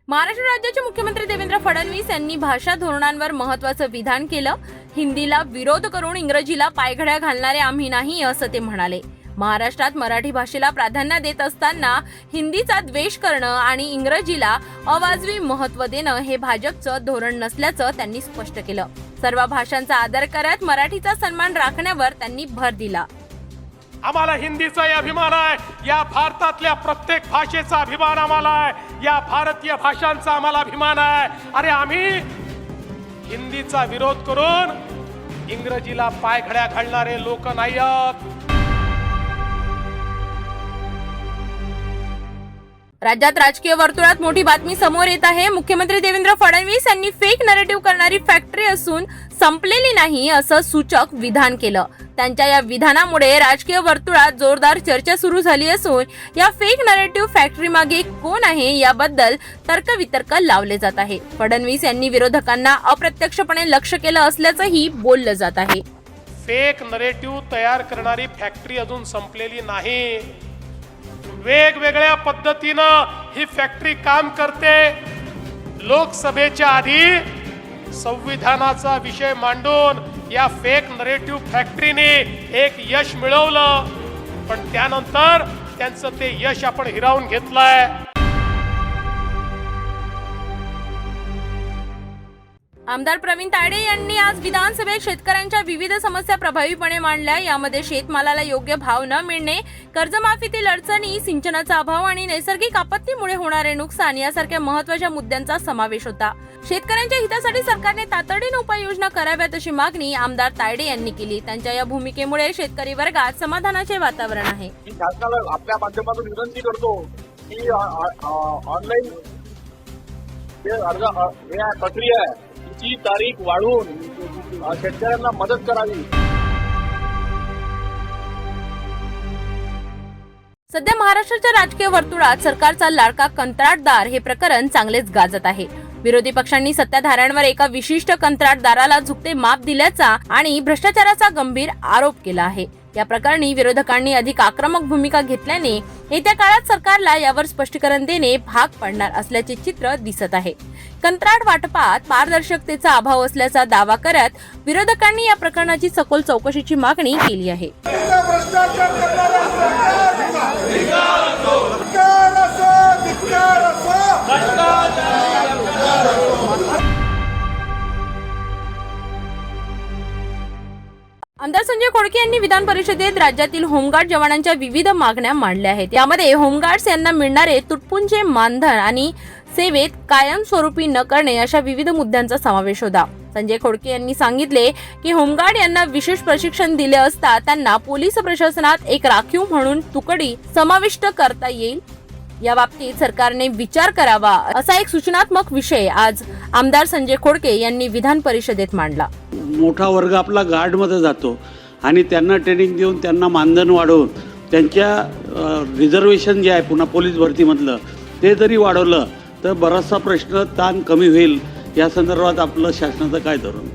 महाराष्ट्र राज्याचे मुख्यमंत्री देवेंद्र फडणवीस यांनी भाषा धोरणांवर महत्त्वाचं विधान केलं। हिंदीला विरोध करून इंग्रजीला पायघड्या घालणारे आम्ही नाही असं ते म्हणाले। महाराष्ट्रात मराठी भाषेला प्राधान्य देत असताना हिंदीचा द्वेष करणं आणि इंग्रजीला अवाजवी महत्त्व देणं हे भाजपचं धोरण नसल्याचं त्यांनी स्पष्ट केलं। सर्व भाषांचा आदर करत मराठीचा सन्मान राखण्यावर त्यांनी भर दिला। आम्हाला हिंदीचा अभिमान आहे, या भारतातल्या प्रत्येक भाषेचा अभिमान आम्हाला आहे, या भारतीय भाषांचा आम्हाला अभिमान आहे। अरे आम्ही हिंदीचा विरोध करून इंग्रजीला पायघड्या घालणारे लोक नाही आहोत। राज्यात राजकीय वर्तुळात मोठी बातमी समोर येत आहे। मुख्यमंत्री देवेंद्र फडणवीस यांनी फेक नरेटिव्ह करणारी फॅक्टरी असून संपलेली नाही असं सूचक विधान केलं। त्यांच्या या विधानामुळे राजकीय वर्तुळात जोरदार चर्चा सुरू झाली असून या फेक नरेटिव्ह फॅक्टरी मागे कोण आहे याबद्दल तर्कवितर्क लावले जात आहे। फडणवीस यांनी विरोधकांना अप्रत्यक्षपणे लक्ष केलं असल्याचंही बोललं जात आहे। फेक नरेटिव्ह तयार करणारी फॅक्टरी अजून संपलेली नाही। वेगवेगळ्या पद्धतीनं ही फॅक्टरी काम करते। लोकसभेच्या आधी संविधानाचा विषय मांडून या फेक नरेटिव्ह फॅक्टरीने एक यश मिळवलं, पण त्यानंतर त्यांचं ते यश आपण हिरावून घेतलंय। आमदार प्रवीण तायडे यांनी आज विधानसभेत शेतकऱ्यांच्या विविध समस्या प्रभावीपणे मांडल्या। यामध्ये शेतमालाला योग्य भाव न मिळणे, कर्जमाफीतील अडचणी, सिंचनाचा अभाव आणि नैसर्गिक आपत्तीमुळे होणारे नुकसान यासारख्या महत्त्वाच्या मुद्द्यांचा समावेश होता। शेतकऱ्यांच्या हितासाठी सरकारने तातडीने उपाययोजना कराव्यात अशी मागणी आमदार तायडे यांनी केली। त्यांच्या या भूमिकेमुळे शेतकरी वर्गात समाधानाचे वातावरण आहे। शासनाला आपल्या माध्यमातून विनंती करतो की ऑनलाईन प्रक्रिया ची तारीख वाढवून शेतकऱ्यांना मदत करावी। सध्या महाराष्ट्राच्या राजकीय वर्तुळात सरकारचा लाडका कंत्राटदार हे प्रकरण चांगलेच गाजत आहे। विरोधी पक्षांनी सत्ताधाऱ्यांवर एका विशिष्ट कंत्राटदाराला झुकते माप दिल्याचा आणि भ्रष्टाचाराचा गंभीर आरोप केला आहे। या प्रकरणी विरोधकांनी अधिक आक्रमक भूमिका घेतल्याने येत्या काळात सरकारला यावर स्पष्टीकरण देणे भाग पडणार असल्याचे चित्र दिसत आहे। कंत्राट वाटपात पारदर्शकतेचा अभाव असल्याचा दावा करत विरोधकांनी या प्रकरणाची सखोल चौकशीची मागणी केली आहे। आमदार संजय खोडके यांनी विधान परिषदेत राज्यातील होमगार्ड जवानांच्या विविध मागण्या मांडल्या आहेत। यामध्ये होमगार्ड्स यांना मिळणारे तुटपुंजे मानधन आणि सेवेत कायमस्वरूपी न करणे अशा विविध मुद्द्यांचा समावेश होता। संजय खोडके यांनी सांगितले की होमगार्ड यांना विशेष प्रशिक्षण दिले असता त्यांना पोलीस प्रशासनात एक राखीव म्हणून तुकडी समाविष्ट करता येईल। या बाबतीत सरकारने विचार करावा असा एक सूचनात्मक विषय आज आमदार संजय खोडके यांनी विधान परिषदेत मांडला। मोठा वर्ग आपला गार्डमध्ये जातो आणि त्यांना ट्रेनिंग देऊन त्यांना मानधन वाढवून त्यांच्या रिझर्वेशन जे आहे पुन्हा पोलीस भरतीमधलं ते जरी वाढवलं तर बराचसा प्रश्न ताण कमी होईल। या संदर्भात आपलं शासनाचं काय धोरण?